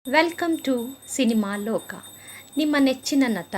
Welcome to cinema ಲೋಕ. ನಿಮ್ಮ ನೆಚ್ಚಿನ ನಟ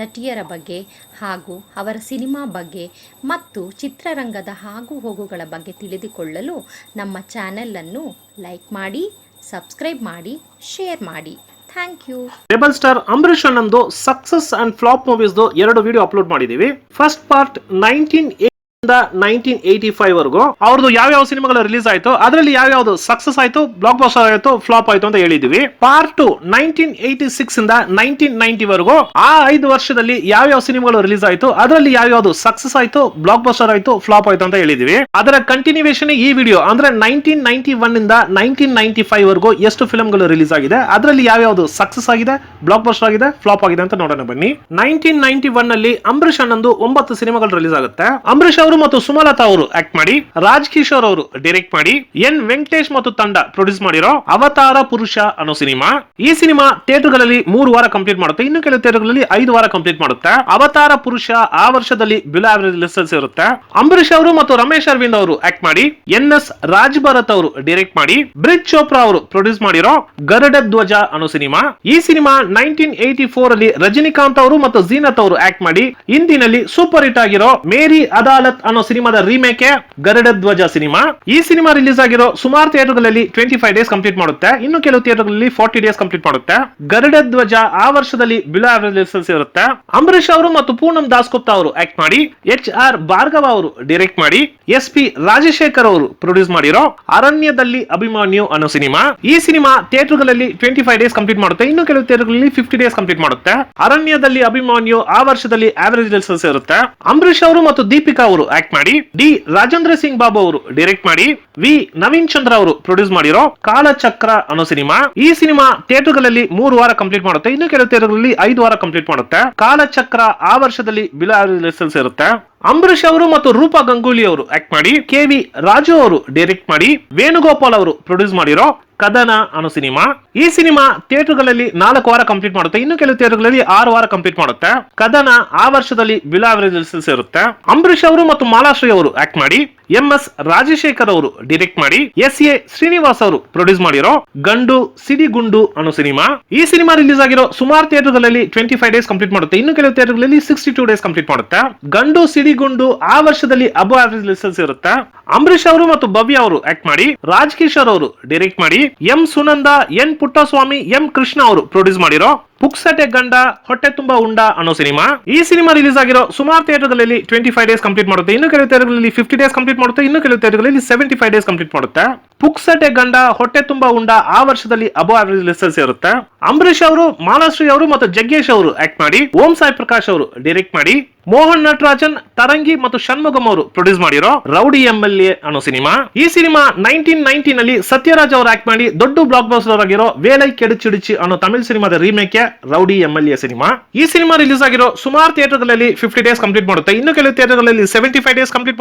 ನಟಿಯರ ಬಗ್ಗೆ ಹಾಗೂ ಅವರ ಸಿನಿಮಾ ಬಗ್ಗೆ ಮತ್ತು ಚಿತ್ರರಂಗದ ಆಗು ಹೋಗುಗಳ ಬಗ್ಗೆ ತಿಳಿದುಕೊಳ್ಳಲು ನಮ್ಮ ಚಾನೆಲನ್ನು ಲೈಕ್ ಮಾಡಿ, ಸಬ್ಸ್ಕ್ರೈಬ್ ಮಾಡಿ, ಶೇರ್ ಮಾಡಿ. Thank you. Rebel star Ambareesh ಅಣ್ಣಂದು ಸಕ್ಸಸ್ ಅಂಡ್ ಫ್ಲಾಪ್ ಮೂವೀಸ್ ಎರಡು ವಿಡಿಯೋ ಅಪ್ಲೋಡ್ ಮಾಡಿದೀವಿ. ಫಸ್ಟ್ ಪಾರ್ಟ್ 1985 ವರೆಗೂ ಅವ್ರದ್ದು ಯಾವ ಸಿನಿಮಾಗಳು ರಿಲೀಸ್ ಆಯ್ತು, ಅದರಲ್ಲಿ ಯಾವ್ಯಾವ್ದು ಸಕ್ಸಸ್ ಆಯ್ತು, ಬ್ಲಾಕ್ ಬಸ್ಟರ್ ಆಯ್ತು, ಫ್ಲಾಪ್ ಆಯ್ತು ಅಂತ ಹೇಳಿದ್ವಿ. ಪಾರ್ಟ್ 1986 ಇಂದ 1990 ವರೆಗೂ ಆ 5 ವರ್ಷದಲ್ಲಿ ಯಾವ ಸಿನಿಮಾಗಳು ರಿಲೀಸ್ ಆಯ್ತು, ಅದರಲ್ಲಿ ಯಾವ್ಯಾವ್ದು ಸಕ್ಸಸ್ ಆಯ್ತು, ಬ್ಲಾಕ್ ಬಸ್ಟರ್ ಆಯ್ತು, ಫ್ಲಾಪ್ ಆಯ್ತು ಅಂತ ಹೇಳಿದ್ವಿ. ಅದರ ಕಂಟಿನ್ಯೂವೇಷನ್ ಈ ವಿಡಿಯೋ. ಅಂದ್ರೆ 1991 ಇಂದ 1995 ವರೆಗೂ ಎಷ್ಟು ಫಿಲ್ಮ್ಗಳು ರಿಲೀಸ್ ಆಗಿದೆ, ಅದರಲ್ಲಿ ಯಾವ್ಯಾವ್ದು ಸಕ್ಸಸ್ ಆಗಿದೆ, ಬ್ಲಾಕ್ ಬಸ್ಟರ್ ಆಗಿದೆ, ಫ್ಲಾಪ್ ಆಗಿದೆ ಅಂತ ನೋಡೋಣ ಬನ್ನಿ. 1991 ನಲ್ಲಿ ಅಂಬರೀಷ್ ಅಣ್ಣಂದು 9 ಸಿನಿಮಾಗಳು ರಿಲೀಸ್ ಆಗುತ್ತೆ. ಅಂಬರೀಷ್ ಅವರು ಮತ್ತು ಸುಮಲತಾ ಅವರು ಆಕ್ಟ್ ಮಾಡಿ, ರಾಜ್ ಕಿಶೋರ್ ಅವರು ಡೈರೆಕ್ಟ್ ಮಾಡಿ, ಎನ್ ವೆಂಕಟೇಶ್ ಮತ್ತು ತಂಡ ಪ್ರೊಡ್ಯೂಸ್ ಮಾಡಿರೋ ಅವತಾರ ಪುರುಷ ಅನ್ನೋ ಸಿನಿಮಾ. ಈ ಸಿನಿಮಾ ಥಿಯೇಟರ್ಗಳಲ್ಲಿ 3 ವಾರ ಕಂಪ್ಲೀಟ್ ಮಾಡುತ್ತೆ, ಇನ್ನು ಕೆಲವು ಥಿಯೇಟರ್ಗಳಲ್ಲಿ 5 ವಾರ ಕಂಪ್ಲೀಟ್ ಮಾಡುತ್ತೆ. ಅವತಾರ ಪುರುಷ ಆ ವರ್ಷದಲ್ಲಿ ಬಿಲೋ ಆವರೇಜ್ ಲಿಸ್ಟಲ್ಸ್ ಇರುತ್ತೆ. ಅಂಬರೀಷ್ ಅವರು ಮತ್ತು ರಮೇಶ್ ಅರವಿಂದ್ ಅವರು ಆಕ್ಟ್ ಮಾಡಿ, ಎನ್.ಎಸ್. ರಾಜ್ ಭರತ್ ಅವರು ಡೈರೆಕ್ಟ್ ಮಾಡಿ, ಬ್ರಿಜ್ ಚೋಪ್ರಾ ಅವರು ಪ್ರೊಡ್ಯೂಸ್ ಮಾಡಿರೋ ಗರುಡ ಧ್ವಜ ಅನ್ನೋ ಸಿನಿಮಾ. ಈ ಸಿನಿಮಾ 1984 ಅಲ್ಲಿ ರಜನಿಕಾಂತ್ ಅವರು ಮತ್ತು ಜೀನತ್ ಅವರು ಆಕ್ಟ್ ಮಾಡಿ ಹಿಂದಿನಲ್ಲಿ ಸೂಪರ್ ಹಿಟ್ ಆಗಿರೋ ಮೇರಿ ಅದಾಲತ್ ಅನ್ನೋ ಸಿನಿಮಾದ ರೀಮೇಕ್ ಗರುಡ ಧ್ವಜ ಸಿನಿಮಾ. ಈ ಸಿನಿಮಾ ರಿಲೀಸ್ ಆಗಿರೋ ಸುಮಾರು ಥಿಯೇಟರ್ಗಳಲ್ಲಿ 25 ಡೇಸ್ ಕಂಪ್ಲೀಟ್ ಮಾಡುತ್ತೆ, ಇನ್ನು ಕೆಲವು ಥಿಯೇಟರ್ಗಳಲ್ಲಿ 40 ಡೇಸ್ ಕಂಪ್ಲೀಟ್ ಮಾಡುತ್ತೆ. ಗರುಡ ಧ್ವಜ ಆ ವರ್ಷದಲ್ಲಿ ಬಿಲೋ ಆವರೇಜ್ ಲಿಸ್ಟಲ್ಸ್ ಇರುತ್ತೆ. ಅಂಬರೀಷ್ ಅವರು ಮತ್ತು ಪೂನಂ ದಾಸ್ಗುಪ್ತಾ ಅವರು ಆಕ್ಟ್ ಮಾಡಿ, ಎಚ್.ಆರ್. ಭಾರ್ಗವ ಅವರು ಡೈರೆಕ್ಟ್ ಮಾಡಿ, ಎಸ್.ಪಿ. ರಾಜಶೇಖರ್ ಅವರು ಪ್ರೊಡ್ಯೂಸ್ ಮಾಡಿರೋ ಅರಣ್ಯದಲ್ಲಿ ಅಭಿಮನ್ಯು ಅನ್ನೋ ಸಿನಿಮಾ. ಈ ಸಿನಿಮಾ ಥಿಯೇಟರ್ಗಳಲ್ಲಿ 25 ಡೇಸ್ ಕಂಪ್ಲೀಟ್ ಮಾಡುತ್ತೆ, ಇನ್ನು ಕೆಲವು ಥಿಯೇಟರ್ಗಳಲ್ಲಿ 50 ಡೇಸ್ ಕಂಪ್ಲೀಟ್ ಮಾಡುತ್ತೆ. ಅರಣ್ಯದಲ್ಲಿ ಅಭಿಮನ್ಯು ಆ ವರ್ಷದಲ್ಲಿ ಆವರೇಜ್ ಲಿಸ್ಟಲ್ಸ್ ಇರುತ್ತೆ. ಅಂಬರೀಷ್ ಅವರು ಮತ್ತು ದೀಪಿಕಾ ಅವರು ಆಕ್ಟ್ ಮಾಡಿ, ಡಿ ರಾಜೇಂದ್ರ ಸಿಂಗ್ ಬಾಬು ಅವರು ಡೈರೆಕ್ಟ್ ಮಾಡಿ, ವಿ ನವೀನ್ ಚಂದ್ರ ಅವರು ಪ್ರೊಡ್ಯೂಸ್ ಮಾಡಿರೋ ಕಾಲಚಕ್ರ ಅನ್ನೋ ಸಿನಿಮಾ. ಈ ಸಿನಿಮಾ ಥಿಯೇಟರ್ಗಳಲ್ಲಿ 3 ವಾರ ಕಂಪ್ಲೀಟ್ ಮಾಡುತ್ತೆ, ಇನ್ನು ಕೆಲವು ಥಿಯೇಟರ್ಗಳಲ್ಲಿ 5 ವಾರ ಕಂಪ್ಲೀಟ್ ಮಾಡುತ್ತೆ. ಕಾಲಚಕ್ರ ಆ ವರ್ಷದಲ್ಲಿ ಬಿಲೋ ಆವರೇಜ್ ಲಿಸ್ಟಲ್ಸ್ ಇರುತ್ತೆ. ಅಂಬರೀಷ್ ಅವರು ಮತ್ತು ರೂಪಾ ಗಂಗೂಲಿ ಅವರು ಆಕ್ಟ್ ಮಾಡಿ, ಕೆ.ವಿ. ರಾಜು ಅವರು ಡೈರೆಕ್ಟ್ ಮಾಡಿ, ವೇಣುಗೋಪಾಲ್ ಅವರು ಪ್ರೊಡ್ಯೂಸ್ ಮಾಡಿರೋ ಕದನ ಅನ್ನೋ ಸಿನಿಮಾ. ಈ ಸಿನಿಮಾ ಥಿಯೇಟರ್ಗಳಲ್ಲಿ 4 ವಾರ ಕಂಪ್ಲೀಟ್ ಮಾಡುತ್ತೆ, ಇನ್ನು ಕೆಲವು ಥಿಯೇಟರ್ಗಳಲ್ಲಿ 6 ವಾರ ಕಂಪ್ಲೀಟ್ ಮಾಡುತ್ತೆ. ಕದನ ಆ ವರ್ಷದಲ್ಲಿ ಬಿಲೋ ಆವರೇಜ್ ಲಿಸ್ಟಲ್ಸ್ ಇರುತ್ತೆ. ಅಂಬರೀಷ್ ಅವರು ಮತ್ತು ಮಾಲಾಶ್ರೀ ಅವರು ಆಕ್ಟ್ ಮಾಡಿ, ಎಂ.ಎಸ್. ರಾಜಶೇಖರ್ ಅವರು ಡೈರೆಕ್ಟ್ ಮಾಡಿ, ಎಸ್.ಎ. ಶ್ರೀನಿವಾಸ್ ಅವರು ಪ್ರೊಡ್ಯೂಸ್ ಮಾಡಿರೋ ಗಂಡು ಸಿಡಿಗುಂಡು ಅನ್ನೋ ಸಿನಿಮಾ. ಈ ಸಿನಿಮಾ ರಿಲೀಸ್ ಆಗಿರೋ ಸುಮಾರು ಥಿಯೇಟರ್ಗಳಲ್ಲಿ 25 ಡೇಸ್ ಕಂಪ್ಲೀಟ್ ಮಾಡುತ್ತೆ, ಇನ್ನು ಕೆಲವು ಥಿಯೇಟರ್ಗಳಲ್ಲಿ 62 ಡೇಸ್ ಕಂಪ್ಲೀಟ್ ಮಾಡುತ್ತೆ. ಗಂಡು ಸಿಡಿಗುಂಡು ಆ ವರ್ಷದಲ್ಲಿ ಅಬೋ ಆವರೇಜ್ ಲಿಸ್ಟಲ್ಸ್ ಇರುತ್ತೆ. ಅಂಬರೀಷ್ ಅವರು ಮತ್ತು ಭವ್ಯ ಅವರು ಆಕ್ಟ್ ಮಾಡಿ, ರಾಜ್ ಕಿಶೋರ್ ಅವರು ಡೈರೆಕ್ಟ್ ಮಾಡಿ, M Sunanda, N Puttaswamy, M Krishna ಅವರು ಪ್ರೊಡ್ಯೂಸ್ ಮಾಡಿರೋ ಪುಕ್ಸಟೆ ಗಂಡ ಹೊಟ್ಟೆ ತುಂಬಾ ಉಂಡ ಅನ್ನೋ ಸಿನಿಮಾ. ಈ ಸಿನಿಮಾ ರಿಲೀಸ್ ಆಗಿರೋ ಸುಮಾರು ಥಿಯೇಟರ್ಗಳಲ್ಲಿ 25 ಡೇಸ್ ಕಂಪ್ಲೀಟ್ ಮಾಡುತ್ತೆ, ಇನ್ನು ಕೆಲವು ಥಿಯೇಟರ್ಗಳಲ್ಲಿ 50 ಡೇಸ್ ಕಂಪ್ಲೀಟ್ ಮಾಡುತ್ತೆ, ಇನ್ನು ಕೆಲವು ಥಿಯೇಟರ್ಗಳಲ್ಲಿ 75 ಡೇಸ್ ಕಂಪ್ಲೀಟ್ ಮಾಡುತ್ತೆ. ಪುಕ್ಸಟೆ ಗಂಡ ಹೊಟ್ಟೆ ತುಂಬಾ ಉಂಡ ಆ ವರ್ಷದಲ್ಲಿ ಅಬೋ ಆವರೇಜ್ ಲಿಸ್ಟಲ್ಸ್ ಇರುತ್ತೆ. ಅಂಬರೀಷ್ ಅವರು, ಮಾಲಾಶ್ರೀ ಅವರು ಮತ್ತು ಜಗ್ಗೇಶ್ ಅವರು ಆಕ್ಟ್ ಮಾಡಿ, ಓಂ ಸಾಯಿ ಪ್ರಕಾಶ್ ಅವರು ಡೈರೆಕ್ಟ್ ಮಾಡಿ, ಮೋಹನ್ ನಟರಾಜನ್, ತರಂಗಿ ಮತ್ತು ಷಣ್ಮುಗಂ ಅವರು ಪ್ರೊಡ್ಯೂಸ್ ಮಾಡಿರೋ ರೌಡಿ ಎಂ.ಎಲ್.ಎ. ಅನ್ನೋ ಸಿನಿಮಾ. ಈ ಸಿನಿಮಾ 1990 ನಲ್ಲಿ ಸತ್ಯರಾಜ್ ಅವರು ಆಕ್ಟ್ ಮಾಡಿ ದೊಡ್ಡ ಬ್ಲಾಕ್ ಬಸ್ಟರ್ ಆಗಿರೋ ವೇಲೈ ಕೆಡುಚಿಡುಚಿ ಅನ್ನೋ ತಮಿಳ್ ಸಿನಿಮಾದ ರೀಮೇಕ್ ರೌಡಿ ಎಂ.ಎಲ್.ಎ. ಸಿನಿಮಾ. ಈ ಸಿನಿಮಾ ರಿಲೀಸ್ ಆಗಿರೋ ಸುಮಾರು ಥಿಯೇಟರ್ಗಳಲ್ಲಿ 50 ಡೇಸ್ ಕಂಪ್ಲೀಟ್ ಮಾಡುತ್ತೆ, ಇನ್ನು ಕೆಲವು ಥಿಯೇಟರ್ಗಳಲ್ಲಿ 75 ಡೇಸ್ ಕಂಪ್ಲೀಟ್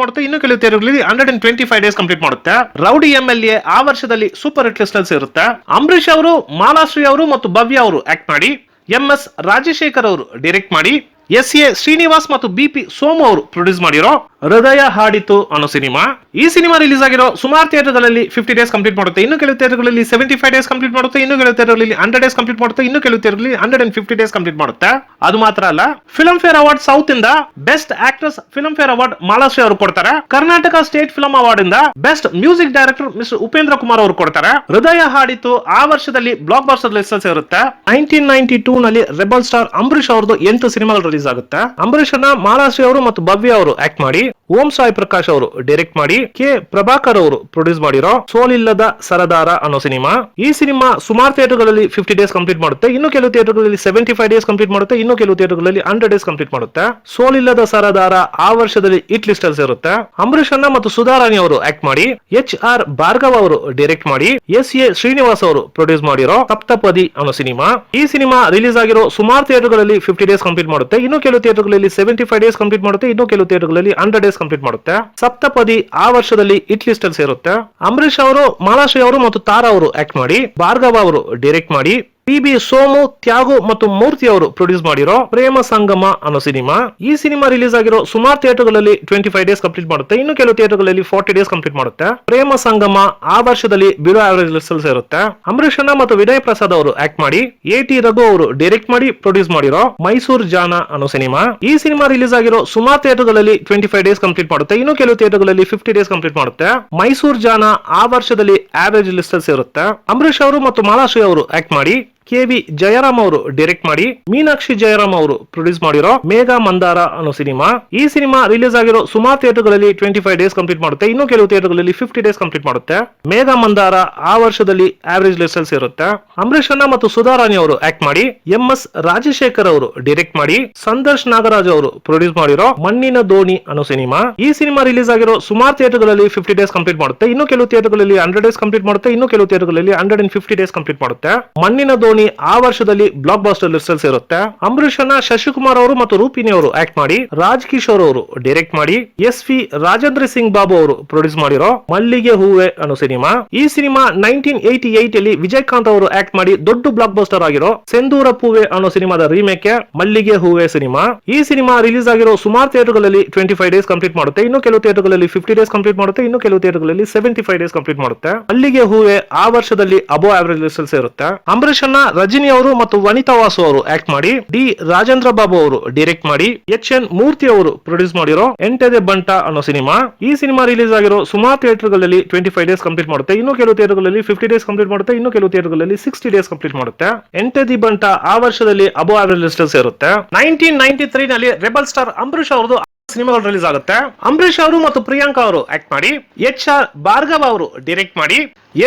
ಮಾಡುತ್ತೆ, ಇನ್ನು ಕೆಲವು ಥಿಯೇಟರ್ಗಳಲ್ಲಿ 125 ಡೇಸ್ ಕಂಪ್ಲೀಟ್ ಮಾಡುತ್ತೆ. Rowdy MLA. ಆ ವರ್ಷದಲ್ಲಿ ಸೂಪರ್ ಹಿಟ್ ಲಿಸ್ಟಲ್ಸ್ ಇರುತ್ತೆ. ಅಂಬರೀಷ್ ಅವರು, ಮಾಲಾಶ್ರೀ ಅವರು ಮತ್ತು ಭವ್ಯ ಅವರು ಆಕ್ಟ್ ಮಾಡಿ, ಎಂ.ಎಸ್. ರಾಜಶೇಖರ್ ಅವರು ಡೈರೆಕ್ಟ್ ಮಾಡಿ, ಎಸ್.ಎ. ಶ್ರೀನಿವಾಸ್ ಮತ್ತು ಬಿ.ಪಿ. ಸೋಮು ಅವರು ಪ್ರೊಡ್ಯೂಸ್ ಮಾಡಿರೋ ಹೃದಯ ಹಾಡಿತು ಅನ್ನೋ ಸಿನಿಮಾ. ಈ ಸಿನಿಮಾ ರಿಲೀಸ್ ಆಗಿರೋ ಸುಮಾರು ಥಿಯೇಟರ್ಗಳಲ್ಲಿ 50 ಡೇಸ್ ಕಂಪ್ಲೀಟ್ ಮಾಡುತ್ತೆ, ಇನ್ನು ಕೆಲವು ಥಿಯೇಟರ್ಗಳಲ್ಲಿ 75 ಡೇಸ್ ಕಂಪ್ಲೀಟ್ ಮಾಡುತ್ತೆ, ಇನ್ನು ಕೆಲವು ಥಿಯೇಟರ್ಗಳಲ್ಲಿ 100 ಡೇಸ್ ಕಂಪ್ಲೀಟ್ ಮಾಡುತ್ತೆ, ಇನ್ನು ಕೆಲವು ಥಿಯೇಟರ್ಗಳಲ್ಲಿ 150 ಡೇಸ್ ಕಂಪ್ಲೀಟ್ ಮಾಡುತ್ತೆ. ಅದು ಮಾತ್ರ ಅಲ್ಲ, ಫಿಲ್ಮ್ ಫೇರ್ ಅವಾರ್ಡ್ ಸೌತ್ ಇಂದ best actress Filmfare award Malashree ಅವರು ಕೊಡ್ತಾರೆ. ಕರ್ನಾಟಕ ಸ್ಟೇಟ್ ಫಿಲ್ಮ್ ಅವಾರ್ಡ್ ಇಂದ best music director mister Upendra Kumar ಅವರು ಕೊಡ್ತಾರೆ. ಹೃದಯ ಹಾಡಿತು ಆ ವರ್ಷದಲ್ಲಿ ಬ್ಲಾಕ್ ಬಸ್ಟರ್ ಲಿಸ್ಟಲ್ಸ್ ಇರುತ್ತೆ. 1992 ನಲ್ಲಿ ರೆಬಲ್ ಸ್ಟಾರ್ ಅಂಬರೀಷ್ ಅವರದು 8 ಸಿನಿಮಾಗಳು ರಿಲೀಸ್ ಆಗುತ್ತೆ. ಅಂಬರೀಷ್ ಅನ್ನ ಮಾಲಾಶ್ರೀ ಅವರು ಮತ್ತು ಭವ್ಯ ಅವರು ಆಕ್ಟ್ ಮಾಡಿ, ಓಂ ಸಾಯಿ ಪ್ರಕಾಶ್ ಅವರು ಡೈರೆಕ್ಟ್ ಮಾಡಿ, ಕೆ ಪ್ರಭಾಕರ್ ಅವರು ಪ್ರೊಡ್ಯೂಸ್ ಮಾಡಿರೋ ಸೋಲಿಲ್ಲದ ಸರದಾರ ಅನ್ನೋ ಸಿನಿಮಾ. ಈ ಸಿನಿಮಾ ಸುಮಾರು ಥಿಯೇಟರ್ಗಳಲ್ಲಿ 50 ಡೇಸ್ ಕಂಪ್ಲೀಟ್ ಮಾಡುತ್ತೆ, ಇನ್ನು ಕೆಲವು ಥಿಯೇಟರ್ಗಳಲ್ಲಿ 75 ಡೇಸ್ ಕಂಪ್ಲೀಟ್ ಮಾಡುತ್ತೆ, ಇನ್ನು ಕೆಲವು ಥಿಯೇಟರ್ಗಳಲ್ಲಿ 100 ಡೇಸ್ ಕಂಪ್ಲೀಟ್ ಮಾಡುತ್ತೆ. ಸೋಲಿಲ್ಲದ ಸರದಾರ ಆ ವರ್ಷದಲ್ಲಿ ಹಿಟ್ ಲಿಸ್ಟಲ್ಸ್ ಇರುತ್ತೆ. ಅಂಬರೀಷ್ ಅಣ್ಣ ಮತ್ತು ಸುಧಾರಾಣಿ ಅವರು ಆಕ್ಟ್ ಮಾಡಿ, ಎಚ್.ಆರ್. ಭಾರ್ಗವ ಅವರು ಡೈರೆಕ್ಟ್ ಮಾಡಿ, ಎಸ್.ಎ. ಶ್ರೀನಿವಾಸ್ ಅವರು ಪ್ರೊಡ್ಯೂಸ್ ಮಾಡಿರೋ ಸಪ್ತಪದಿ ಅನ್ನೋ ಸಿನಿಮಾ. ಈ ಸಿನಿಮಾ ರಿಲೀಸ್ ಆಗಿರೋ ಸುಮಾರು ಥಿಯೇಟರ್ಗಳಲ್ಲಿ 50 ಡೇಸ್ ಕಂಪ್ಲೀಟ್ ಮಾಡುತ್ತೆ, ಇನ್ನು ಕೆಲವು ಥಿಯೇಟರ್ಗಳಲ್ಲಿ 75 ಡೇಸ್ ಕಂಪ್ಲೀಟ್ ಮಾಡುತ್ತೆ, ಇನ್ನು ಕೆಲವು ಥಿಯೇಟರ್ಗಳಲ್ಲಿ 100 ಡೇಸ್ ಕಂಪ್ಲೀಟ್ ಮಾಡುತ್ತೆ. ಸಪ್ತಪದಿ ಆ ವರ್ಷದಲ್ಲಿ ಹಿಟ್ ಲಿಸ್ಟಲ್ಸ್ ಇರುತ್ತೆ. ಅಂಬರೀಷ್ ಅವರು, ಮಾಲಾಶ್ರೀ ಅವರು ಮತ್ತು ತಾರಾ ಅವರು ಆಕ್ಟ್ ಮಾಡಿ, ಭಾರ್ಗವ ಅವರು ಡೈರೆಕ್ಟ್ ಮಾಡಿ, PB ಸೋಮು, ತ್ಯಾಗು ಮತ್ತು ಮೂರ್ತಿ ಅವರು ಪ್ರೊಡ್ಯೂಸ್ ಮಾಡಿರೋ ಪ್ರೇಮ ಸಂಗಮ ಅನ್ನೋ ಸಿನಿಮಾ. ಈ ಸಿನಿಮಾ ರಿಲೀಸ್ ಆಗಿರೋ ಸುಮಾರು ಥಿಯೇಟರ್ಗಳಲ್ಲಿ 25 ಡೇಸ್ ಕಂಪ್ಲೀಟ್ ಮಾಡುತ್ತೆ, ಇನ್ನು ಕೆಲವು ಥಿಯೇಟರ್ಗಳಲ್ಲಿ 40 ಡೇಸ್ ಕಂಪ್ಲೀಟ್ ಮಾಡುತ್ತೆ. ಪ್ರೇಮ ಸಂಗಮ ಆ ವರ್ಷದಲ್ಲಿ ಬಿಲೋ ಆವರೇಜ್ ಲಿಸ್ಟ್ ಇರುತ್ತೆ. ಅಂಬರೀಷ್ ಅಣ್ಣ ಮತ್ತು ವಿನಯ್ ಪ್ರಸಾದ್ ಅವರು ಆಕ್ಟ್ ಮಾಡಿ, AT ರಘು ಅವರು ಡೈರೆಕ್ಟ್ ಮಾಡಿ ಪ್ರೊಡ್ಯೂಸ್ ಮಾಡಿರೋ ಮೈಸೂರು ಜಾನ ಅನ್ನೋ ಸಿನಿಮಾ. ಈ ಸಿನಿಮಾ ರಿಲೀಸ್ ಆಗಿರೋ ಸುಮಾರು ಥಿಯೇಟರ್ಗಳಲ್ಲಿ 25 ಡೇಸ್ ಕಂಪ್ಲೀಟ್ ಮಾಡುತ್ತೆ, ಇನ್ನು ಕೆಲವು ಥಿಯೇಟರ್ಗಳಲ್ಲಿ 50 ಡೇಸ್ ಕಂಪ್ಲೀಟ್ ಮಾಡುತ್ತೆ. ಮೈಸೂರು ಜಾನ ಆ ವರ್ಷದಲ್ಲಿ ಆವರೇಜ್ ಲಿಸ್ಟ್ ಇರುತ್ತೆ. ಅಂಬರೀಷ್ ಅವರು ಮತ್ತು ಮಾಲಾಶ್ರೀ ಅವರು ಆಕ್ಟ್ ಮಾಡಿ, KV ಜಯರಾಮ್ ಅವರು ಡೈರೆಕ್ಟ್ ಮಾಡಿ, ಮೀನಾಕ್ಷಿ ಜಯರಾಮ್ ಅವರು ಪ್ರೊಡ್ಯೂಸ್ ಮಾಡಿರೋ ಮೇಘ ಮಂದಾರ ಅನ್ನೋ ಸಿನಿಮಾ. ಈ ಸಿನಿಮಾ ರಿಲೀಸ್ ಆಗಿರೋ ಸುಮಾರು ಥಿಯೇಟರ್ಗಳಲ್ಲಿ 25 ಡೇಸ್ ಕಂಪ್ಲೀಟ್ ಮಾಡುತ್ತೆ, ಇನ್ನು ಕೆಲವು ಥಿಯೇಟರ್ಗಳಲ್ಲಿ 50 ಡೇಸ್ ಕಂಪ್ಲೀಟ್ ಮಾಡುತ್ತೆ. ಮೇಘ ಮಂದಾರ ಆ ವರ್ಷದಲ್ಲಿ ಆವರೇಜ್ ಲಿಸ್ಟ್ ಇರುತ್ತೆ. ಅಂಬರೀಷ್ ಅಣ್ಣ ಮತ್ತು ಸುಧಾರಾಣಿ ಅವರು ಆಕ್ಟ್ ಮಾಡಿ, MS ರಾಜಶೇಖರ್ ಅವರು ಡೈರೆಕ್ಟ್ ಮಾಡಿ, ಸಂದರ್ಶ್ ನಾಗರಾಜ್ ಅವರು ಪ್ರೊಡ್ಯೂಸ್ ಮಾಡಿರೋ ಮಣ್ಣಿನ ದೋಣಿ ಅನ್ನೋ ಸಿನಿಮಾ. ಈ ಸಿನಿಮಾ ರಿಲೀಸ್ ಆಗಿರೋ ಸುಮಾರು ಥಿಯೇಟರ್ಗಳಲ್ಲಿ 50 ಡೇಸ್ ಕಂಪ್ಲೀಟ್ ಮಾಡುತ್ತೆ, ಇನ್ನು ಕೆಲವು ಥಿಯೇಟರ್ಗಳಲ್ಲಿ 100 ಡೇಸ್ ಕಂಪ್ಲೀಟ್ ಮಾಡುತ್ತೆ, ಇನ್ನು ಕೆಲವು ಥಿಯೇಟರ್ಗಳಲ್ಲಿ 150 ಡೇಸ್ ಕಂಪ್ಲೀಟ್ ಮಾಡುತ್ತೆ. ಮಣ್ಣಿನ ದೋಣಿ ಆ ವರ್ಷದಲ್ಲಿ ಬ್ಲಾಕ್ ಬಾಸ್ಟರ್ ಲಿಸ್ಟ್ ಇರುತ್ತೆ. ಅಂಬರೀಷ್ ಅಣ್ಣ, ಶಶಿಕುಮಾರ್ ಅವರು ಮತ್ತು ರೂಪಿನಿ ಅವರು ಆಕ್ಟ್ ಮಾಡಿ, ರಾಜ್ ಕಿಶೋರ್ ಅವರು ಡೈರೆಕ್ಟ್ ಮಾಡಿ, SV ರಾಜೇಂದ್ರ ಸಿಂಗ್ ಬಾಬು ಅವರು ಪ್ರೊಡ್ಯೂಸ್ ಮಾಡಿರೋ ಮಲ್ಲಿಗೆ ಹೂವೆ ಅನ್ನೋ ಸಿನಿಮಾ. ಈ ಸಿನಿಮಾ 1988 ಅಲ್ಲಿ ವಿಜಯಕಾಂತ್ ಅವರು ಆಕ್ಟ್ ಮಾಡಿ ದೊಡ್ಡ ಬ್ಲಾಕ್ ಬಾಸ್ಟರ್ ಆಗಿರೋ ಸೆಂದೂರ ಪೂವೆ ಅನ್ನೋ ಸಿನಿಮಾದ ರೀಮೇಕ್ ಮಲ್ಲಿಗೆ ಹೂವೆ ಸಿನಿಮಾ. ಈ ಸಿನಿಮಾ ರಿಲೀಸ್ ಆಗಿರೋ ಸುಮಾರು ಥಿಯೇಟರ್ಗಳಲ್ಲಿ 25 ಡೇಸ್ ಕಂಪ್ಲೀಟ್ ಮಾಡುತ್ತೆ, ಇನ್ನು ಕೆಲವು ಥಿಯೇಟರ್ಗಳಲ್ಲಿ 50 ಡೇಸ್ ಕಂಪ್ಲೀಟ್ ಮಾಡುತ್ತೆ, ಇನ್ನು ಕೆಲವು ಥಿಯೇಟರ್ಗಳಲ್ಲಿ 75 ಡೇಸ್ ಕಂಪ್ಲೀಟ್ ಮಾಡುತ್ತೆ. ಮಲ್ಲಿಗೆ ಹೂವೆ ಆ ವರ್ಷದಲ್ಲಿ ಅಬೋ ಆವರೇಜ್ ಲಿಸ್ಟ್ ಇರುತ್ತೆ. ಅಂಬರೀಷ್ ಅಣ್ಣ, ರಜನಿ ಅವರು ಮತ್ತು ವನಿತಾ ವಾಸು ಅವರು ಆಕ್ಟ್ ಮಾಡಿ, D ರಾಜೇಂದ್ರ ಬಾಬು ಅವರು ಡೈರೆಕ್ಟ್ ಮಾಡಿ, HN ಮೂರ್ತಿ ಅವರು ಪ್ರೊಡ್ಯೂಸ್ ಮಾಡಿರೋ ಎಂಟೆದೆ ಬಂಟ ಅನ್ನೋ ಸಿನಿಮಾ. ಈ ಸಿನಿಮಾ ರಿಲೀಸ್ ಆಗಿರೋ ಸುಮಾರು ಥಿಯೇಟರ್ಗಳಲ್ಲಿ 25 ಡೇಸ್ ಕಂಪ್ಲೀಟ್ ಮಾಡುತ್ತೆ, ಇನ್ನು ಕೆಲವು ಥಿಯೇಟರ್ಗಳಲ್ಲಿ 50 ಡೇಸ್ ಕಂಪ್ಲೀಟ್ ಮಾಡುತ್ತೆ, ಇನ್ನು ಕೆಲವು ಥಿಯೇಟರ್ಗಳಲ್ಲಿ 60 ಡೇಸ್ ಕಂಪ್ಲೀಟ್ ಮಾಡುತ್ತೆ. ಎಂಟೆದಿ ಬಂಟ ಆ ವರ್ಷದಲ್ಲಿ ಅಬೋ ಆವರೇಜ್ ಲಿಸ್ಟ್ ಇರುತ್ತೆ. 1993 ನಲ್ಲಿ ರೆಬಲ್ ಸ್ಟಾರ್ ಅಂಬರೀಷ್ ಅವರದು ಸಿನಿಮಾಗಳು ರಿಲೀಸ್ ಆಗುತ್ತೆ. ಅಂಬರೀಷ್ ಅವರು ಮತ್ತು ಪ್ರಿಯಾಂಕಾ ಅವರು ಆಕ್ಟ್ ಮಾಡಿ, HR ಭಾರ್ಗವ ಅವರು ಡೈರೆಕ್ಟ್ ಮಾಡಿ,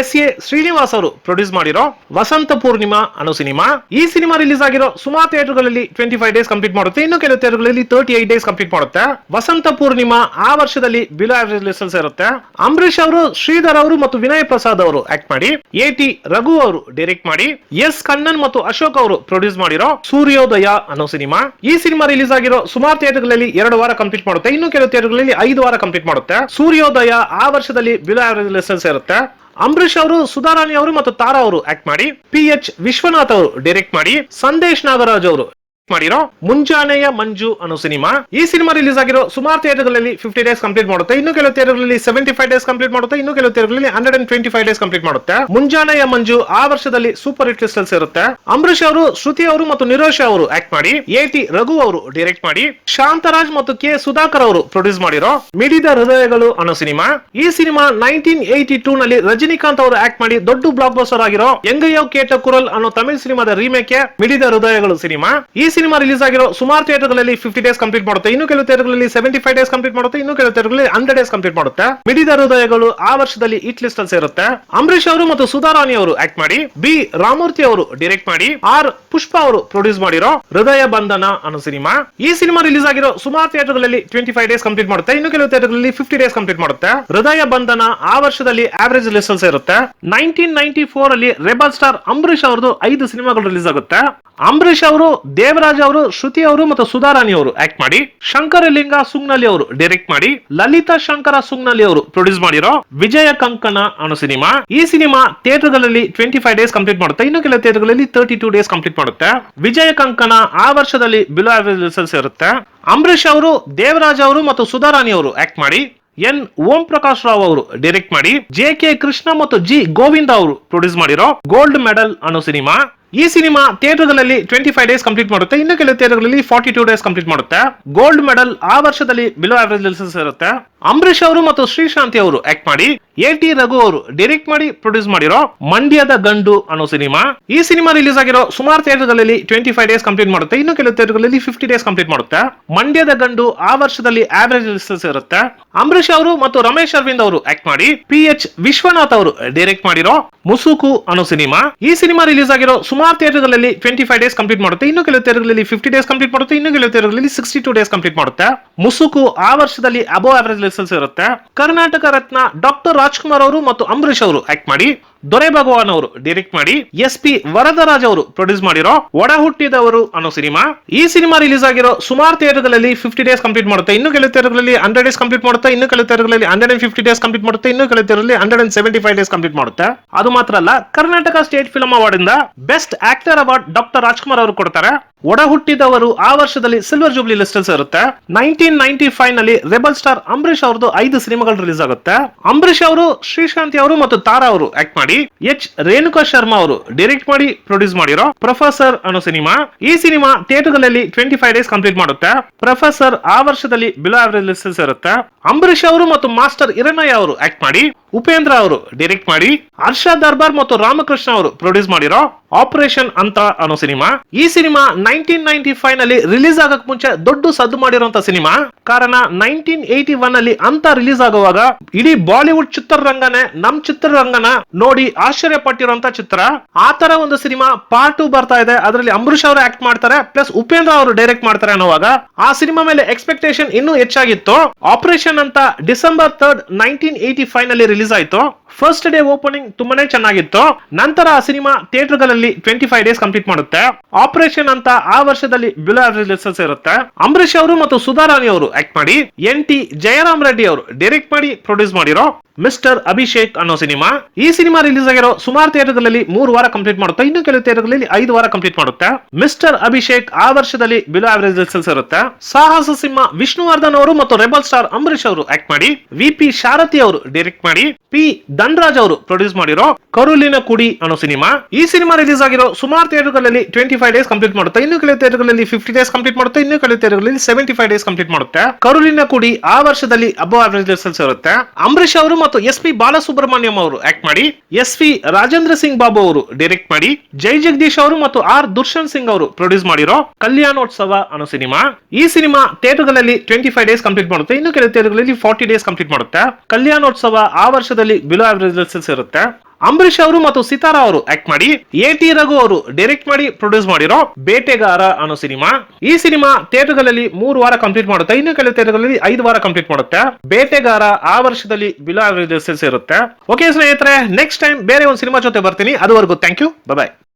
SA ಶ್ರೀನಿವಾಸ್ ಅವರು ಪ್ರೊಡ್ಯೂಸ್ ಮಾಡಿರೋ ವಸಂತ ಪೂರ್ಣಿಮಾ ಅನ್ನೋ ಸಿನಿಮಾ. ಈ ಸಿನಿಮಾ ರಿಲೀಸ್ ಆಗಿರೋ ಸುಮಾರು ಥಿಯೇಟರ್ಗಳಲ್ಲಿ 25 ಡೇಸ್ ಕಂಪ್ಲೀಟ್ ಮಾಡುತ್ತೆ, ಇನ್ನು ಕೆಲವು ಥಿಯೇಟರ್ಗಳಲ್ಲಿ 38 ಡೇಸ್ ಕಂಪ್ಲೀಟ್ ಮಾಡುತ್ತೆ. ವಸಂತ ಪೂರ್ಣಿಮಾ ಆ ವರ್ಷದಲ್ಲಿ ಬಿಲೋ ಆವರೇಜ್ ಲಿಸ್ಟ್ ಇರುತ್ತೆ. ಅಂಬರೀಷ್ ಅವರು, ಶ್ರೀಧರ್ ಅವರು ಮತ್ತು ವಿನಯ್ ಪ್ರಸಾದ್ ಅವರು ಆಕ್ಟ್ ಮಾಡಿ, AT ರಘು ಅವರು ಡೈರೆಕ್ಟ್ ಮಾಡಿ, S ಕಣ್ಣನ್ ಮತ್ತು ಅಶೋಕ್ ಅವರು ಪ್ರೊಡ್ಯೂಸ್ ಮಾಡಿರೋ ಸೂರ್ಯೋದಯ ಅನ್ನೋ ಸಿನಿಮಾ. ಈ ಸಿನಿಮಾ ರಿಲೀಸ್ ಆಗಿರೋ ಸುಮಾರು ಥಿಯೇಟರ್ಗಳಲ್ಲಿ 2 ವಾರ ಕಂಪ್ಲೀಟ್ ಮಾಡುತ್ತೆ, ಇನ್ನು ಕೆಲವು ಥಿಯೇಟರ್ಗಳಲ್ಲಿ 5 ವಾರ ಕಂಪ್ಲೀಟ್ ಮಾಡುತ್ತೆ. ಸೂರ್ಯೋದಯ ಆ ವರ್ಷದಲ್ಲಿ ಬಿಲೋ ಆವರೇಜ್ ಲಿಸ್ಟ್ ಇರುತ್ತೆ. ಅಂಬರೀಷ್ ಅವರು, ಸುಧಾರಾಣಿ ಅವರು ಮತ್ತು ತಾರಾ ಅವರು ಆಕ್ಟ್ ಮಾಡಿ, PH ವಿಶ್ವನಾಥ್ ಅವರು ಡೈರೆಕ್ಟ್ ಮಾಡಿ, ಸಂದೇಶ್ ನಾಗರಾಜ್ ಅವರು ಮಾಡಿರೋ ಮುಂಜಾನೆಯ ಮಂಜು ಅನ್ನೋ ಸಿನಿಮಾ. ಈ ಸಿನಿಮಾ ರಿಲೀಸ್ ಆಗಿರೋ ಸುಮಾರು ಥಿಯೇಟರ್ಗಳಲ್ಲಿ 50 ಡೇಸ್ ಕಂಪ್ಲೀಟ್ ಮಾಡುತ್ತೆ, ಇನ್ನು ಕೆಲವು ಥಿಯೇಟರ್ಗಳಲ್ಲಿ 75 ಡೇಸ್ ಕಂಪ್ಲೀಟ್ ಮಾಡುತ್ತೆ, ಇನ್ನು ಕೆಲವು ಥಿಯೇಟರ್ಗಳಲ್ಲಿ 125 ಡೇಸ್ ಕಂಪ್ಲೀಟ್ ಮಾಡುತ್ತೆ. ಮುಂಜಾನೆಯ ಮಂಜು ಆ ವರ್ಷದಲ್ಲಿ ಸೂಪರ್ ಹಿಟ್ ಲಿಸ್ಟ್ ಇರುತ್ತೆ. ಅಂಬರೀಷ್ ಅವರು, ಶ್ರುತಿ ಅವರು ಮತ್ತು ನಿರೋಷ ಅವರು ಆಕ್ಟ್ ಮಾಡಿ, AT ರಘು ಅವರು ಡೈರೆಕ್ಟ್ ಮಾಡಿ, ಶಾಂತರಾಜ್ ಮತ್ತು K ಸುಧಾಕರ್ ಅವರು ಪ್ರೊಡ್ಯೂಸ್ ಮಾಡಿರೋ ಮಿಡಿದ ಹೃದಯಗಳು ಅನ್ನೋ ಸಿನಿಮಾ. ಈ ಸಿನಿಮಾ 1982 ನಲ್ಲಿ ರಜನಿಕಾಂತ್ ಅವರು ಆಕ್ಟ್ ಮಾಡಿ ದೊಡ್ಡ ಬ್ಲಾಕ್ ಬಸ್ಟರ್ ಆಗಿರೋ ಎಂಗಯ್ಯೋ ಕೇಟ ಕುರಲ್ ಅನ್ನೋ ತಮಿಳ್ ಸಿನಿಮಾದ ರೀಮೇಕ್ ಮಿಡಿದ ಹೃದಯಗಳು ಸಿನಿಮಾ. ಈ ಸಿನಿಮಾ ರಿಲೀಸ್ ಆಗಿರೋ ಸುಮಾರು ಥಿಯೇಟರ್ಗಳಲ್ಲಿ 50 ಡೇಸ್ ಕಂಪ್ಲೀಟ್ ಮಾಡುತ್ತೆ, ಇನ್ನು ಕೆಲವು ಥಿಯೇಟರ್ಗಳಲ್ಲಿ 75 ಡೇಸ್ ಕಂಪ್ಲೀಟ್ ಮಾಡುತ್ತೆ, ಇನ್ನು ಕೆಲವು ಥಿಯೇಟರ್ಗಳಲ್ಲಿ 100 ಡೇಸ್ ಕಂಪ್ಲೀಟ್ ಮಾಡುತ್ತೆ. ಮಿಡಿದ ಹೃದಯಗಳು ಆ ವರ್ಷದಲ್ಲಿ ಹಿಟ್ ಲಿಸ್ಟ್ ಅಲ್ಲಿ ಸೇರುತ್ತೆ. ಅಂಬರೀಷ್ ಅವರು ಮತ್ತು ಸುಧಾರಾಣಿ ಅವರು ಆಕ್ಟ್ ಮಾಡಿ, B ರಾಮೂರ್ತಿ ಅವರು ಡೈರೆಕ್ಟ್ ಮಾಡಿ, R ಪುಷ್ಪ ಅವರು ಪ್ರೊಡ್ಯೂಸ್ ಮಾಡಿರೋ ಹೃದಯ ಬಂಧನ ಅನ್ನೋ ಸಿನಿಮಾ. ಈ ಸಿನಿಮಾ ರಿಲೀಸ್ ಆಗಿರೋ ಸುಮಾರು ಥಿಯೇಟರ್ಗಳಲ್ಲಿ 25 ಡೇಸ್ ಕಂಪ್ಲೀಟ್ ಮಾಡುತ್ತೆ, ಇನ್ನು ಕೆಲವು ಥಿಯೇಟರ್ಗಳಲ್ಲಿ 50 ಡೇಸ್ ಕಂಪ್ಲೀಟ್ ಮಾಡುತ್ತೆ. ಹೃದಯ ಬಂಧನ ಆ ವರ್ಷದಲ್ಲಿ ಆವರೇಜ್ ಲಿಸ್ಟ್ ಅಲ್ಲಿ ಸೇರುತ್ತೆ. 1994 ಅಲ್ಲಿ ರೆಬಲ್ ಸ್ಟಾರ್ ಅಂಬರೀಷ್ ಅವರದು 5 ಸಿನಿಮಾಗಳು ರಿಲೀಸ್ ಆಗುತ್ತೆ. ಅಂಬರೀಷ್ ಅವರು, ದೇವರಾಜ್ ಅವರು, ಶ್ರುತಿ ಅವರು ಮತ್ತು ಸುಧಾರಾಣಿ ಅವರು ಆಕ್ಟ್ ಮಾಡಿ, ಶಂಕರಲಿಂಗ ಸುಗ್ನಲಿ ಅವರು ಡೈರೆಕ್ಟ್ ಮಾಡಿ, ಲಲಿತಾ ಶಂಕರ ಸುಗ್ನಲಿ ಅವರು ಪ್ರೊಡ್ಯೂಸ್ ಮಾಡಿರೋ ವಿಜಯ ಕಂಕಣ ಅನ್ನೋ ಸಿನಿಮಾ. ಈ ಸಿನಿಮಾ ಥಿಯೇಟರ್ಗಳಲ್ಲಿ 25 ಡೇಸ್ ಕಂಪ್ಲೀಟ್ ಮಾಡುತ್ತೆ, ಇನ್ನು ಕೆಲವು ಥಿಯೇಟರ್ಗಳಲ್ಲಿ 32 ಡೇಸ್ ಕಂಪ್ಲೀಟ್ ಮಾಡುತ್ತೆ. ವಿಜಯ ಕಂಕಣ ಆ ವರ್ಷದಲ್ಲಿ ಬಿಲೋ ಆವರೇಜ್ ಲಿಸ್ಟ್ ಇರುತ್ತೆ. ಅಂಬರೀಷ್ ಅವರು, ದೇವರಾಜ್ ಅವರು ಮತ್ತು ಸುಧಾರಾಣಿ ಅವರು ಆಕ್ಟ್ ಮಾಡಿ, N ಓಂ ಪ್ರಕಾಶ್ ರಾವ್ ಅವರು ಡೈರೆಕ್ಟ್ ಮಾಡಿ, JK ಕೃಷ್ಣ ಮತ್ತು G ಗೋವಿಂದ ಅವರು ಪ್ರೊಡ್ಯೂಸ್ ಮಾಡಿರೋ ಗೋಲ್ಡ್ ಮೆಡಲ್ ಅನ್ನೋ ಸಿನಿಮಾ. ಈ ಸಿನಿಮಾ ಥಿಯೇಟರ್ಗಳಲ್ಲಿ 25 ಡೇಸ್ ಕಂಪ್ಲೀಟ್ ಮಾಡುತ್ತೆ, ಇನ್ನು ಕೆಲವು ಥಿಯೇಟರ್ಗಳಲ್ಲಿ 42 ಡೇಸ್ ಕಂಪ್ಲೀಟ್ ಮಾಡುತ್ತೆ. ಗೋಲ್ಡ್ ಮೆಡಲ್ ಆ ವರ್ಷದಲ್ಲಿ ಬಿಲೋ ಆವರೇಜ್ ಲಿಸ್ಟ್ ಇರುತ್ತೆ. ಅಂಬರೀಷ್ ಅವರು ಮತ್ತು ಶ್ರೀಶಾಂತಿ ಅವರು ಆಕ್ಟ್ ಮಾಡಿ, AT ರಘು ಅವರು ಡೈರೆಕ್ಟ್ ಮಾಡಿ ಪ್ರೊಡ್ಯೂಸ್ ಮಾಡಿರೋ ಮಂಡ್ಯದ ಗಂಡು ಅನ್ನೋ ಸಿನಿಮಾ. ಈ ಸಿನಿಮಾ ರಿಲೀಸ್ ಆಗಿರೋ ಸುಮಾರು ಥಿಯೇಟರ್ಗಳಲ್ಲಿ 25 ಡೇಸ್ ಕಂಪ್ಲೀಟ್ ಮಾಡುತ್ತೆ, ಇನ್ನು ಕೆಲವು ಥಿಯೇಟರ್ಗಳಲ್ಲಿ 50 ಡೇಸ್ ಕಂಪ್ಲೀಟ್ ಮಾಡುತ್ತೆ. ಮಂಡ್ಯದ ಗಂಡು ಆ ವರ್ಷದಲ್ಲಿ ಆವರೇಜ್ ಲಿಸ್ಟ್ ಇರುತ್ತೆ. ಅಂಬರೀಷ್ ಅವರು ಮತ್ತು ರಮೇಶ್ ಅರವಿಂದ್ ಅವರು ಆಕ್ಟ್ ಮಾಡಿ, PH ವಿಶ್ವನಾಥ್ ಅವರು ಡೈರೆಕ್ಟ್ ಮಾಡಿರೋ ಮುಸುಕು ಅನ್ನೋ ಸಿನಿಮಾ. ಈ ಸಿನಿಮಾ ರಿಲೀಸ್ ಆಗಿರೋ ಸುಮಾರು ಥಿಯೇಟರ್ಗಳಲ್ಲಿ 25 ಡೇಸ್ ಕಂಪ್ಲೀಟ್ ಮಾಡುತ್ತೆ, ಇನ್ನು ಕೆಲವು ಥಿಯೇಟರ್ಗಳಲ್ಲಿ 50 ಡೇಸ್ ಕಂಪ್ಲೀಟ್ ಮಾಡುತ್ತೆ, ಇನ್ನು ಕೆಲವು ಥಿಯೇಟರ್ಗಳಲ್ಲಿ 62 ಡೇಸ್ ಕಂಪ್ಲೀಟ್ ಮಾಡುತ್ತೆ. ಮುಸುಕು ಆ ವರ್ಷದಲ್ಲಿ ಅಬೋ ಆವರೇಜ್ ರಿಲೀಸಸ್ ಇರುತ್ತೆ. ಕರ್ನಾಟಕ ರತ್ನ ಡಾಕ್ಟರ್ ರಾಜ್ಕುಮಾರ್ ಅವರು ಮತ್ತು ಅಂಬರೀಶ್ ಅವರು ಆಕ್ಟ್ ಮಾಡಿ, ದೊರೆ ಭಗವಾನ್ ಅವರು ಡೈರೆಕ್ಟ್ ಮಾಡಿ, SP ವರದರಾಜ್ ಅವರು ಪ್ರೊಡ್ಯೂಸ್ ಮಾಡಿರೋ ಒಡ ಹುಟ್ಟಿದವರು ಅನ್ನೋ ಸಿನಿಮಾ. ಈ ಸಿನಿಮಾ ರಿಲೀಸ್ ಆಗಿರೋ ಸುಮಾರು ಥಿಯೇಟರ್ಗಳಲ್ಲಿ 50 ಡೇಸ್ ಕಂಪ್ಲೀಟ್ ಮಾಡುತ್ತೆ, ಇನ್ನು ಕೆಲವು ಥಿಯೇಟರ್ಗಳಲ್ಲಿ 100 ಡೇಸ್ ಕಂಪ್ಲೀಟ್ ಮಾಡುತ್ತೆ, ಇನ್ನು ಕೆಲವು ಥಿಯೇಟರ್ಗಳಲ್ಲಿ 150 ಡೇಸ್ ಕಂಪ್ಲೀಟ್ ಮಾಡುತ್ತೆ, ಇನ್ನು ಕೆಲವು ಥಿಯೇಟರ್ಗಳಲ್ಲಿ 175 ಡೇಸ್ ಕಂಪ್ಲೀಟ್ ಮಾಡುತ್ತೆ. ಅದು ಮಾತ್ರ ಅಲ್ಲ, ಕರ್ನಾಟಕ ಸ್ಟೇಟ್ ಫಿಲ್ಮ್ ಅವಾರ್ಡ್ ಇಂದ best actor award doctor Rajkumar ಅವರು ಕೊಡ್ತಾರೆ. ಒಡ ಹುಟ್ಟಿದವರು ಆ ವರ್ಷದಲ್ಲಿ ಸಿಲ್ವರ್ ಜೂಬ್ಲಿ ಲಿಸ್ಟ್ ಇರುತ್ತೆ. 1995 ನಲ್ಲಿ ರೆಬಲ್ ಸ್ಟಾರ್ ಅಂಬರೀಶ್ ಅವ್ರದ್ದು 5 ಸಿನಿಮಾಗಳು ರಿಲೀಸ್ ಆಗುತ್ತೆ. ಅಂಬರೀಶ್ ಅವರು, ಶ್ರೀಶಾಂತಿ ಅವರು ಮತ್ತು ತಾರಾ ಅವರು ಆಕ್ಟ್ ಮಾಡಿ, H ರೇಣುಕಾ ಶರ್ಮಾ ಅವರು ಡೈರೆಕ್ಟ್ ಮಾಡಿ ಪ್ರೊಡ್ಯೂಸ್ ಮಾಡಿರೋ ಪ್ರೊಫೆಸರ್ ಅನ್ನೋ ಸಿನಿಮಾ. ಈ ಸಿನಿಮಾ ಥಿಯೇಟರ್ಗಳಲ್ಲಿ 25 ಡೇಸ್ ಕಂಪ್ಲೀಟ್ ಮಾಡುತ್ತೆ. ಪ್ರೊಫೆಸರ್ ಆ ವರ್ಷದಲ್ಲಿ ಬಿಲೋ ಆವರೇಜ್ ಲಿಸ್ಟ್ ಇರುತ್ತೆ. ಅಂಬರೀಶ್ ಅವರು ಮತ್ತು ಮಾಸ್ಟರ್ ಹಿರಣ್ಣಯ್ಯ ಅವರು ಆಕ್ಟ್ ಮಾಡಿ, ಉಪೇಂದ್ರ ಅವರು ಡೈರೆಕ್ಟ್ ಮಾಡಿ, ಹರ್ಷ ದರ್ಬಾರ್ ಮತ್ತು ರಾಮಕೃಷ್ಣ ಅವರು ಪ್ರೊಡ್ಯೂಸ್ ಮಾಡಿರೋ ಆಪರೇಷನ್ ಅಂತ ಅನ್ನೋ ಸಿನಿಮಾ. ಈ ಸಿನಿಮಾ 1995 ನಲ್ಲಿ ರಿಲೀಸ್ ಆಗಕ್ ಮುಂಚೆ ದೊಡ್ಡ ಸದ್ದು ಮಾಡಿರುವಂತ ಸಿನಿಮಾ. ಕಾರಣ 1981 ನಲ್ಲಿ ಅಂತ ರಿಲೀಸ್ ಆಗುವಾಗ ಇಡೀ ಬಾಲಿವುಡ್ ಚಿತ್ರರಂಗನೇ ನಮ್ ಚಿತ್ರರಂಗನ ನೋಡಿ ಆಶ್ಚರ್ಯ ಪಟ್ಟಿರುವಂತ ಚಿತ್ರ. ಆ ತರ ಒಂದು ಸಿನಿಮಾ ಪಾರ್ಟ್ 2 ಬರ್ತಾ ಇದೆ, ಅದರಲ್ಲಿ ಅಂಬರೀಶ್ ಅವರು ಆಕ್ಟ್ ಮಾಡ್ತಾರೆ ಪ್ಲಸ್ ಉಪೇಂದ್ರ ಅವರು ಡೈರೆಕ್ಟ್ ಮಾಡ್ತಾರೆ ಅನ್ನೋವಾಗ ಆ ಸಿನಿಮಾ ಮೇಲೆ ಎಕ್ಸ್ಪೆಕ್ಟೇಷನ್ ಇನ್ನೂ ಹೆಚ್ಚಾಗಿತ್ತು. ಆಪರೇಷನ್ ಅಂತ ಡಿಸೆಂಬರ್ 3, 1985 ನಲ್ಲಿ ರಿಲೀಸ್ ಆಯ್ತು. ಫಸ್ಟ್ ಡೇ ಓಪನಿಂಗ್ ತುಂಬಾನೇ ಚೆನ್ನಾಗಿತ್ತು. ನಂತರ ಆ ಸಿನಿಮಾ ಥಿಯೇಟರ್ಗಳಲ್ಲಿ 25 ಡೇಸ್ ಕಂಪ್ಲೀಟ್ ಮಾಡುತ್ತೆ. ಆಪರೇಷನ್ ಅಂತ ಆ ವರ್ಷದಲ್ಲಿ ಬಿಲೋ ರಿಲೀಸಸ್ ಇರುತ್ತೆ. ಅಂಬರೀಶ್ ಅವರು ಮತ್ತು ಸುಧಾರಾಣಿ ಅವರು ಆಕ್ಟ್ ಮಾಡಿ, NT ಜಯರಾಮ್ ರೆಡ್ಡಿ ಅವರು ಡೈರೆಕ್ಟ್ ಮಾಡಿ ಪ್ರೊಡ್ಯೂಸ್ ಮಾಡಿರೋ ಮಿಸ್ಟರ್ ಅಭಿಷೇಕ್ ಅನ್ನೋ ಸಿನಿಮಾ. ಈ ಸಿನಿಮಾ ರಿಲೀಸ್ ಆಗಿರೋ ಸುಮಾರು ಥಿಯೇಟರ್ಗಳಲ್ಲಿ 3 ವಾರ ಕಂಪ್ಲೀಟ್ ಮಾಡುತ್ತೆ, ಇನ್ನು ಕೆಲವು ಥಿಯೇಟರ್ಗಳಲ್ಲಿ 5 ವಾರ ಕಂಪ್ಲೀಟ್ ಮಾಡುತ್ತೆ. ಮಿಸ್ಟರ್ ಅಭಿಷೇಕ್ ಆ ವರ್ಷದಲ್ಲಿ ಬಿಲೋ ಆವರೇಜ್ ರಿಸಲ್ಟ್ಸ್ ಇರುತ್ತೆ. ಸಾಹಸ ಸಿಂಹ ವಿಷ್ಣುವರ್ಧನ್ ಅವರು ಮತ್ತು ರೆಬಲ್ ಸ್ಟಾರ್ ಅಂಬರೀಶ್ ಅವರು ಆಕ್ಟ್ ಮಾಡಿ, VP ಶಾರಥಿ ಅವರು ಡೈರೆಕ್ಟ್ ಮಾಡಿ, P ಧನ್ರಾಜ್ ಅವರು ಪ್ರೊಡ್ಯೂಸ್ ಮಾಡಿರೋ ಕರುಲಿನ ಕುಡಿ ಅನ್ನೋ ಸಿನಿಮಾ. ಈ ಸಿನಿಮಾ ರಿಲೀಸ್ ಆಗಿರೋ ಸುಮಾರು ಥಿಯೇಟರ್ಗಳಲ್ಲಿ 25 ಡೇಸ್ ಕಂಪ್ಲೀಟ್ ಮಾಡುತ್ತೆ, ಇನ್ನು ಕೆಲವು ಥಿಯೇಟರ್ಗಳಲ್ಲಿ 50 ಡೇಸ್ ಕಂಪ್ಲೀಟ್ ಮಾಡುತ್ತೆ, ಇನ್ನು ಕೆಲವು ಥಿಯೇಟರ್ಗಳಲ್ಲಿ 75 ಡೇಸ್ ಕಂಪ್ಲೀಟ್ ಮಾಡುತ್ತೆ. ಕರುಲಿನ ಕುಡಿ ಆ ವರ್ಷದಲ್ಲಿ ಅಬವ್ ಆವರೇಜ್ ರಿಸಲ್ಟ್ಸ್ ಇರುತ್ತೆ. ಅಂಬರೀಶ್ ಅವರು ಮತ್ತು SP ಬಾಲಸುಬ್ರಹ್ಮಣ್ಯಂ ಅವರು ಆಕ್ಟ್ ಮಾಡಿ, SV ರಾಜೇಂದ್ರ ಸಿಂಗ್ ಬಾಬು ಅವರು ಡೈರೆಕ್ಟ್ ಮಾಡಿ, ಜೈ ಜಗದೀಶ್ ಅವರು ಮತ್ತು R ದುಷ್ಯಂತ್ ಸಿಂಗ್ ಅವರು ಪ್ರೊಡ್ಯೂಸ್ ಮಾಡಿರೋ ಕಲ್ಯಾಣೋತ್ಸವ ಅನ್ನೋ ಸಿನಿಮಾ. ಈ ಸಿನಿಮಾ ಥಿಯೇಟರ್ಗಳಲ್ಲಿ 25 ಡೇಸ್ ಕಂಪ್ಲೀಟ್ ಮಾಡುತ್ತೆ, ಇನ್ನು ಕೆಲವು ಥಿಯೇಟರ್ಗಳಲ್ಲಿ 40 ಡೇಸ್ ಕಂಪ್ಲೀಟ್ ಮಾಡುತ್ತೆ. ಕಲ್ಯಾಣೋತ್ಸವ ಆ ವರ್ಷದಲ್ಲಿ ಬಿಲೋ ಆವರೇಜ್ ರಿಸಲ್ಟ್ಸ್ ಇರುತ್ತೆ. ಅಂಬರೀಶ್ ಅವರು ಮತ್ತು ಸಿತಾರಾ ಅವರು ಆಕ್ಟ್ ಮಾಡಿ, AT ರಘು ಅವರು ಡೈರೆಕ್ಟ್ ಮಾಡಿ ಪ್ರೊಡ್ಯೂಸ್ ಮಾಡಿರೋ ಬೇಟೆಗಾರ ಅನ್ನೋ ಸಿನಿಮಾ. ಈ ಸಿನಿಮಾ ಥಿಯೇಟರ್ಗಳಲ್ಲಿ 3 ವಾರ ಕಂಪ್ಲೀಟ್ ಮಾಡುತ್ತೆ, ಇನ್ನು ಕೆಲವು ಥಿಯೇಟರ್ಗಳಲ್ಲಿ 5 ವಾರ ಕಂಪ್ಲೀಟ್ ಮಾಡುತ್ತೆ. ಬೇಟೆಗಾರ ಆ ವರ್ಷದಲ್ಲಿ ಬಿಲೋ ಆವರೇಜ್ ಇರುತ್ತೆ. ಓಕೆ ಸ್ನೇಹಿತರೆ, ನೆಕ್ಸ್ಟ್ ಟೈಮ್ ಬೇರೆ ಒಂದು ಸಿನಿಮಾ ಜೊತೆ ಬರ್ತೀನಿ. ಅದುವರೆಗೂ ಥ್ಯಾಂಕ್ ಯು, ಬಾಯ್.